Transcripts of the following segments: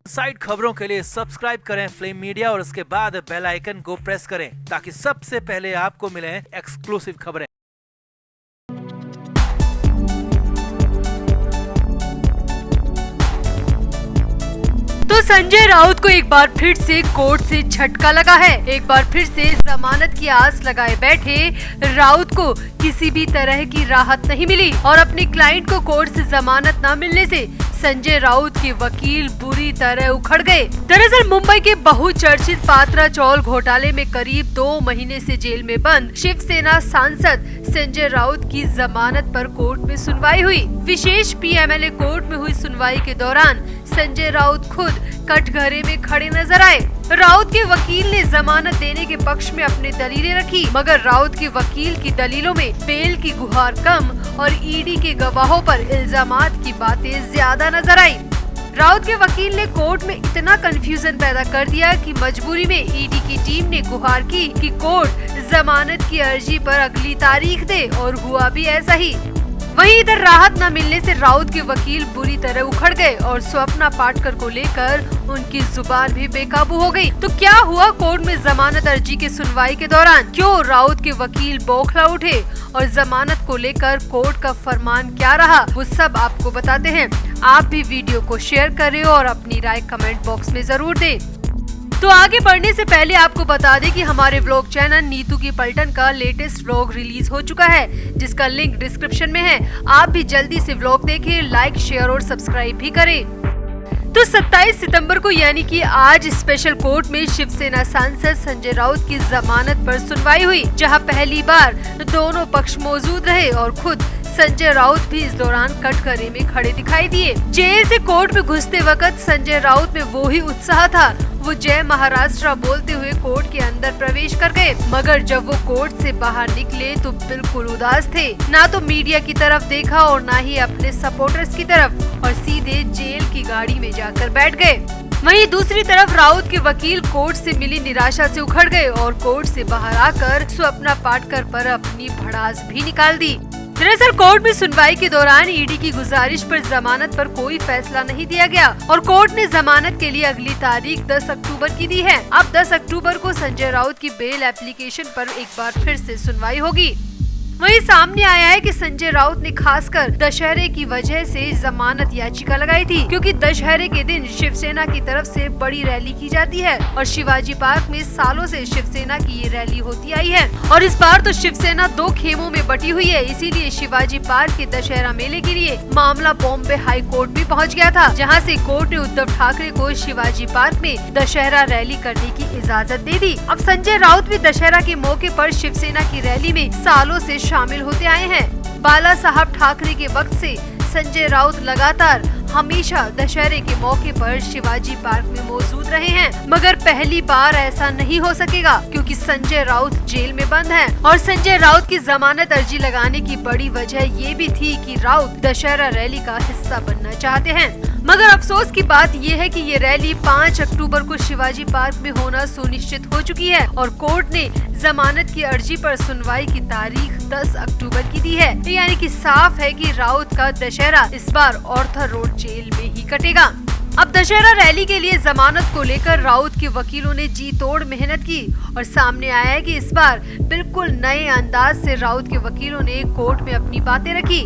Side खबरों के लिए सब्सक्राइब करें फ्लेम मीडिया और उसके बाद बेल आइकन को प्रेस करें ताकि सबसे पहले आपको मिले एक्सक्लूसिव खबरें। तो संजय राउत को एक बार फिर से कोर्ट से झटका लगा है। एक बार फिर से जमानत की आस लगाए बैठे राउत को किसी भी तरह की राहत नहीं मिली और अपने क्लाइंट को कोर्ट से जमानत न मिलने से संजय राउत के वकील बुरी तरह उखड़ गए। दरअसल मुंबई के बहुचर्चित पात्रा चौल घोटाले में करीब 2 महीने से जेल में बंद शिवसेना सांसद संजय राउत की जमानत पर कोर्ट में सुनवाई हुई। विशेष पीएमएलए कोर्ट में हुई सुनवाई के दौरान संजय राउत खुद कटघरे में खड़े नजर आए। राउत के वकील ने जमानत देने के पक्ष में अपनी दलीलें रखी, मगर राउत के वकील की दलीलों में बेल की गुहार कम और ईडी के गवाहों पर इल्जामात की बातें ज्यादा नजर आई। राउत के वकील ने कोर्ट में इतना कंफ्यूजन पैदा कर दिया कि मजबूरी में ईडी की टीम ने गुहार की कि कोर्ट जमानत की अर्जी पर अगली तारीख दे और हुआ भी ऐसा ही। वहीं इधर राहत न मिलने से राउत के वकील बुरी तरह उखड़ गए और स्वप्ना पाटकर को लेकर उनकी जुबान भी बेकाबू हो गई। तो क्या हुआ कोर्ट में जमानत अर्जी की सुनवाई के दौरान? क्यों राउत के वकील बौखला उठे और जमानत को लेकर कोर्ट का फरमान क्या रहा, वो सब आपको बताते हैं। आप भी वीडियो को शेयर करें और अपनी राय कमेंट बॉक्स में जरूर दें। तो आगे बढ़ने से पहले आपको बता दें कि हमारे व्लॉग चैनल नीतू की पलटन का लेटेस्ट व्लॉग रिलीज हो चुका है, जिसका लिंक डिस्क्रिप्शन में है। आप भी जल्दी से व्लॉग देखें, लाइक, शेयर और सब्सक्राइब भी करें। तो 27 सितंबर को यानी कि आज स्पेशल कोर्ट में शिवसेना सांसद संजय राउत की जमानत पर सुनवाई हुई, जहां पहली बार दोनों पक्ष मौजूद रहे और खुद संजय राउत भी इस दौरान कटघरे में खड़े दिखाई दिए। जेल से कोर्ट में घुसते वक्त संजय राउत में वो ही उत्साह था। वो जय महाराष्ट्र बोलते हुए कोर्ट के अंदर प्रवेश कर गए, मगर जब वो कोर्ट से बाहर निकले तो बिल्कुल उदास थे। ना तो मीडिया की तरफ देखा और ना ही अपने सपोर्टर्स की तरफ, और सीधे जेल की गाड़ी में जाकर बैठ गए। वहीं दूसरी तरफ राउत के वकील कोर्ट से मिली निराशा से उखड़ गए और कोर्ट से बाहर आकर स्वप्ना पाटकर पर अपनी भड़ास भी निकाल दी। दरअसल कोर्ट में सुनवाई के दौरान ईडी की गुजारिश पर जमानत पर कोई फैसला नहीं दिया गया और कोर्ट ने जमानत के लिए अगली तारीख 10 अक्टूबर की दी है। अब 10 अक्टूबर को संजय राउत की बेल एप्लीकेशन पर एक बार फिर से सुनवाई होगी। वहीं सामने आया है कि संजय राउत ने खासकर दशहरे की वजह से जमानत याचिका लगाई थी, क्योंकि दशहरे के दिन शिवसेना की तरफ से बड़ी रैली की जाती है और शिवाजी पार्क में सालों से शिवसेना की ये रैली होती आई है। और इस बार तो शिवसेना 2 खेमों में बटी हुई है, इसीलिए शिवाजी पार्क के दशहरा मेले के लिए मामला बॉम्बे हाई कोर्ट भी पहुँच गया था, जहाँ से कोर्ट ने उद्धव ठाकरे को शिवाजी पार्क में दशहरा रैली करने की इजाजत दे दी। अब संजय राउत भी दशहरा के मौके पर शिवसेना की रैली में सालों से शामिल होते आए हैं। बाला साहब ठाकरे के वक्त से संजय राउत लगातार हमेशा दशहरे के मौके पर शिवाजी पार्क में मौजूद रहे हैं, मगर पहली बार ऐसा नहीं हो सकेगा क्योंकि संजय राउत जेल में बंद हैं। और संजय राउत की जमानत अर्जी लगाने की बड़ी वजह ये भी थी कि राउत दशहरा रैली का हिस्सा बनना चाहते हैं, मगर अफसोस की बात ये है कि ये रैली 5 अक्टूबर को शिवाजी पार्क में होना सुनिश्चित हो चुकी है और कोर्ट ने जमानत की अर्जी पर सुनवाई की तारीख 10 अक्टूबर की दी है। यानी कि साफ है कि राउत का दशहरा इस बार ऑर्थर रोड जेल में ही कटेगा। अब दशहरा रैली के लिए जमानत को लेकर राउत के वकीलों ने जी तोड़ मेहनत की और सामने आया है कि इस बार बिल्कुल नए अंदाज से राउत के वकीलों ने कोर्ट में अपनी बातें रखी।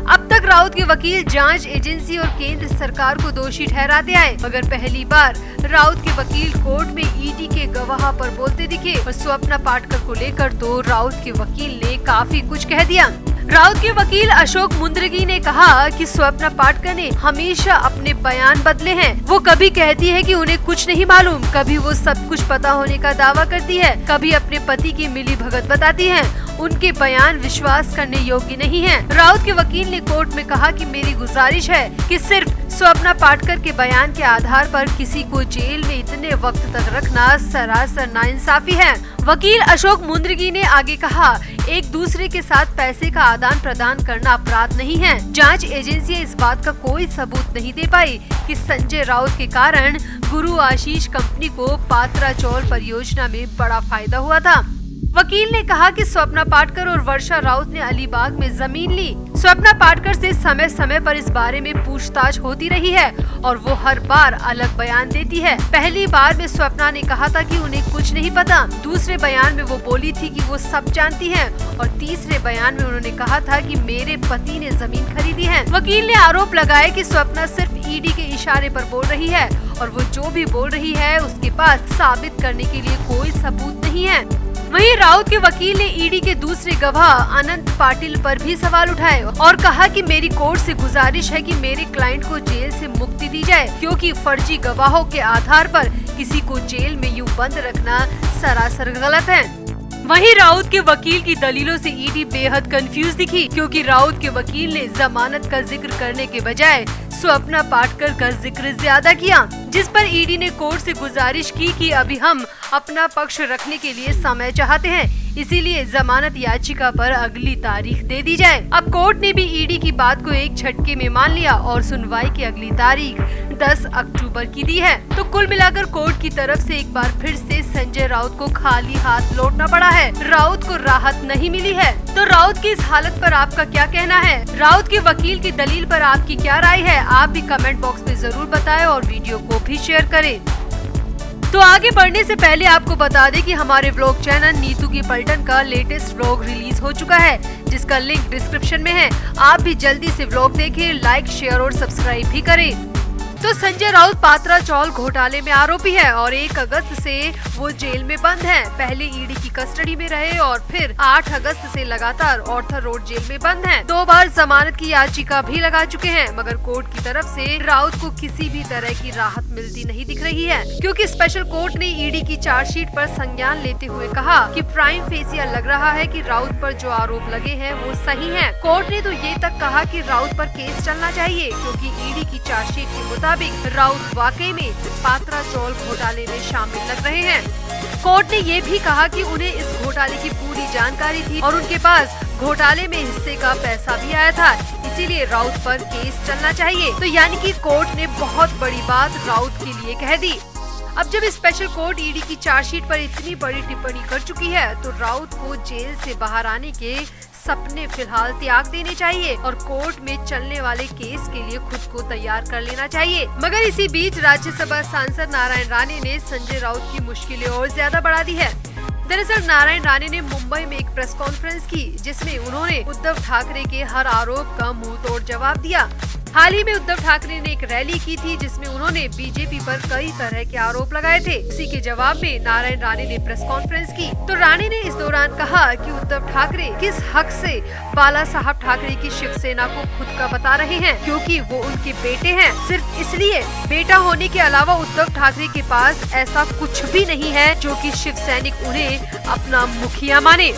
अब तक राउत के वकील जांच एजेंसी और केंद्र सरकार को दोषी ठहराते आए, मगर पहली बार राउत के वकील कोर्ट में ईडी के गवाह पर बोलते दिखे और स्वप्ना पाटकर को लेकर तो राउत के वकील ने काफी कुछ कह दिया। राउत के वकील अशोक मुंद्रगी ने कहा कि स्वप्ना पाटकर ने हमेशा अपने बयान बदले हैं। वो कभी कहती है कि उन्हें कुछ नहीं मालूम, कभी वो सब कुछ पता होने का दावा करती है, कभी अपने पति की मिलीभगत बताती है। उनके बयान विश्वास करने योग्य नहीं है। राउत के वकील ने कोर्ट में कहा कि मेरी गुजारिश है कि सिर्फ स्वप्ना पाटकर के बयान के आधार पर किसी को जेल में इतने वक्त तक रखना सरासर नाइंसाफी है। वकील अशोक मुंद्रगी ने आगे कहा, एक दूसरे के साथ पैसे का आदान प्रदान करना अपराध नहीं है। जांच एजेंसियां इस बात का कोई सबूत नहीं दे पाई कि संजय राउत के कारण गुरु आशीष कंपनी को पात्रा चौल परियोजना में बड़ा फायदा हुआ था। वकील ने कहा कि स्वप्ना पाटकर और वर्षा राउत ने अलीबाग में जमीन ली। स्वप्ना पाटकर से समय समय पर इस बारे में पूछताछ होती रही है और वो हर बार अलग बयान देती है। पहली बार में स्वप्ना ने कहा था कि उन्हें कुछ नहीं पता, दूसरे बयान में वो बोली थी कि वो सब जानती हैं और तीसरे बयान में उन्होंने कहा था कि मेरे पति ने जमीन खरीदी है। वकील ने आरोप लगाया कि स्वप्ना सिर्फ ईडी के इशारे पर बोल रही है और वो जो भी बोल रही है उसके पास साबित करने के लिए कोई सबूत नहीं है। वहीं राउत के वकील ने ईडी के दूसरे गवाह अनंत पाटिल पर भी सवाल उठाए और कहा कि मेरी कोर्ट से गुजारिश है कि मेरे क्लाइंट को जेल से मुक्ति दी जाए, क्योंकि फर्जी गवाहों के आधार पर किसी को जेल में यूं बंद रखना सरासर गलत है। वहीं राउत के वकील की दलीलों से ईडी बेहद कंफ्यूज दिखी, क्योंकि राउत के वकील ने जमानत का जिक्र करने के बजाय स्वप्ना पाटकर का जिक्र ज्यादा किया, जिस पर ईडी ने कोर्ट से गुजारिश की कि अभी हम अपना पक्ष रखने के लिए समय चाहते हैं, इसीलिए जमानत याचिका पर अगली तारीख दे दी जाए। अब कोर्ट ने भी ईडी की बात को एक झटके में मान लिया और सुनवाई की अगली तारीख 10 अक्टूबर की दी है। तो कुल मिलाकर कोर्ट की तरफ से एक बार फिर से संजय राउत को खाली हाथ लौटना पड़ा है। राउत को राहत नहीं मिली है। तो राउत की इस हालत पर आपका क्या कहना है? राउत के वकील की दलील पर आपकी क्या राय है? आप भी कमेंट बॉक्स में जरूर बताएं और वीडियो को भी शेयर करें। तो आगे बढ़ने से पहले आपको बता दें कि हमारे व्लॉग चैनल नीतू की पलटन का लेटेस्ट व्लॉग रिलीज हो चुका है, जिसका लिंक डिस्क्रिप्शन में है। आप भी जल्दी से व्लॉग देखें, लाइक, शेयर और सब्सक्राइब भी करें। तो संजय राउत पात्रा चौल घोटाले में आरोपी है और 1 अगस्त से वो जेल में बंद है। पहले ईडी की कस्टडी में रहे और फिर 8 अगस्त से लगातार ऑर्थर रोड जेल में बंद हैं। 2 बार जमानत की याचिका भी लगा चुके हैं, मगर कोर्ट की तरफ से राउत को किसी भी तरह की राहत मिलती नहीं दिख रही है, क्योंकि स्पेशल कोर्ट ने ईडी की चार्जशीट पर संज्ञान लेते हुए कहा कि प्राइम फेसिया लग रहा है कि राउत पर जो आरोप लगे हैं वो सही है। कोर्ट ने तो ये तक कहा कि राउत पर केस चलना चाहिए, क्योंकि ईडी की चार्जशीट के मुताबिक राउत वाकई में पात्रा चौल घोटाले में शामिल लग रहे हैं। कोर्ट ने ये भी कहा कि उन्हें इस घोटाले की पूरी जानकारी थी और उनके पास घोटाले में हिस्से का पैसा भी आया था, इसीलिए राउत पर केस चलना चाहिए। तो यानी कि कोर्ट ने बहुत बड़ी बात राउत के लिए कह दी। अब जब स्पेशल कोर्ट ईडी की चार्जशीट पर इतनी बड़ी टिप्पणी कर चुकी है, तो राउत को जेल से बाहर आने के सपने फिलहाल त्याग देने चाहिए और कोर्ट में चलने वाले केस के लिए खुद को तैयार कर लेना चाहिए। मगर इसी बीच राज्यसभा सांसद नारायण राणे ने संजय राउत की मुश्किलें और ज्यादा बढ़ा दी है। दरअसल नारायण राणे ने मुंबई में एक प्रेस कॉन्फ्रेंस की, जिसमें उन्होंने उद्धव ठाकरे के हर आरोप का मुंह तोड़ जवाब दिया। हाल ही में उद्धव ठाकरे ने एक रैली की थी, जिसमें उन्होंने बीजेपी पर कई तरह के आरोप लगाए थे। उसी के जवाब में नारायण राणे ने प्रेस कॉन्फ्रेंस की, तो राणे ने इस दौरान कहा कि उद्धव ठाकरे किस हक से बाला साहब ठाकरे की शिवसेना को खुद का बता रहे हैं, क्योंकि वो उनके बेटे हैं। सिर्फ इसलिए बेटा होने के अलावा उद्धव ठाकरे के पास ऐसा कुछ भी नहीं है जो कि शिव सैनिक उन्हें अपना मुखिया माने।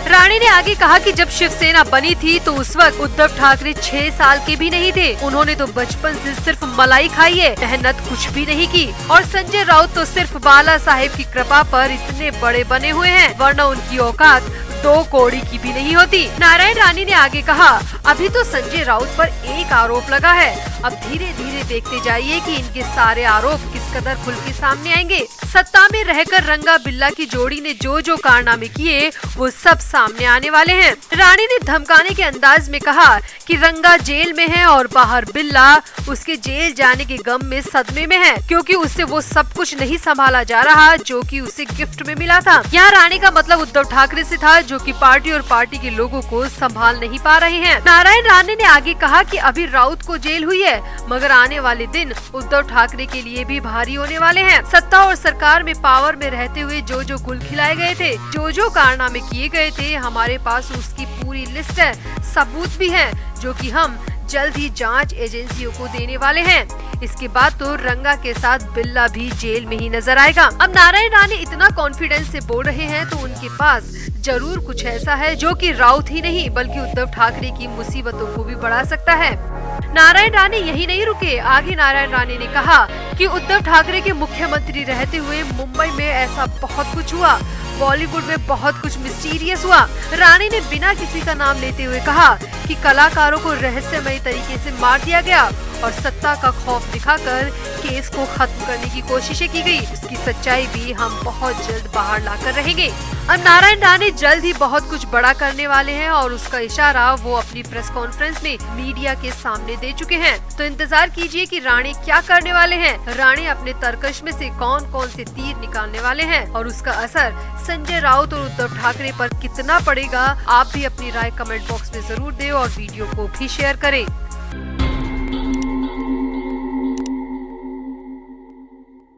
राणे ने आगे कहा कि जब शिवसेना बनी थी तो उस वक्त उद्धव ठाकरे 6 साल के भी नहीं थे। उन्होंने तो बचपन से सिर्फ मलाई खाई है, मेहनत कुछ भी नहीं की। और संजय राउत तो सिर्फ बाला साहेब की कृपा पर इतने बड़े बने हुए हैं, वरना उनकी औकात 2 कौड़ी की भी नहीं होती। नारायण राणे ने आगे कहा, अभी तो संजय राउत पर एक आरोप लगा है, अब धीरे धीरे देखते जाइए कि इनके सारे आरोप किस कदर खुल के सामने आएंगे। सत्ता में रहकर रंगा बिल्ला की जोड़ी ने जो कारनामे किए वो सब सामने आने वाले हैं। राणे ने धमकाने के अंदाज में कहा कि रंगा जेल में है और बाहर बिल्ला उसके जेल जाने के गम में सदमे में है, क्योंकि उससे वो सब कुछ नहीं संभाला जा रहा जो कि उसे गिफ्ट में मिला था। यहाँ राणे का मतलब उद्धव ठाकरे से था, जो कि पार्टी और पार्टी के लोगों को संभाल नहीं पा रहे हैं। नारायण राणे ने आगे कहा कि अभी राउत को जेल हुई है, मगर आने वाले दिन उद्धव ठाकरे के लिए भी भारी होने वाले हैं। सत्ता और सरकार में पावर में रहते हुए जो गुल खिलाए गए थे, जो कारनामे किए गए थे, हमारे पास उसकी पूरी लिस्ट है, सबूत भी है, जो कि हम जल्द ही जांच एजेंसियों को देने वाले हैं। इसके बाद तो रंगा के साथ बिल्ला भी जेल में ही नजर आएगा। अब नारायण राणे इतना कॉन्फिडेंस से बोल रहे हैं तो उनके पास जरूर कुछ ऐसा है जो कि राउत ही नहीं बल्कि उद्धव ठाकरे की मुसीबतों को भी बढ़ा सकता है। नारायण राणे यही नहीं रुके, आगे नारायण राणे ने कहा कि उद्धव ठाकरे के मुख्यमंत्री रहते हुए मुंबई में ऐसा बहुत कुछ हुआ। बॉलीवुड में बहुत कुछ मिस्टीरियस हुआ। रानी ने बिना किसी का नाम लेते हुए कहा कि कलाकारों को रहस्यमय तरीके से मार दिया गया और सत्ता का खौफ दिखाकर केस को खत्म करने की कोशिशें की गई। इसकी सच्चाई भी हम बहुत जल्द बाहर लाकर रहेंगे। और नारायण राणे जल्द ही बहुत कुछ बड़ा करने वाले हैं और उसका इशारा वो अपनी प्रेस कॉन्फ्रेंस में मीडिया के सामने दे चुके हैं। तो इंतजार कीजिए कि राणे क्या करने वाले हैं। राणे अपने तरकश में से कौन कौन से तीर निकालने वाले हैं और उसका असर संजय राउत और उद्धव ठाकरे पर कितना पड़ेगा। आप भी अपनी राय कमेंट बॉक्स में जरूर दें और वीडियो को भी शेयर करें।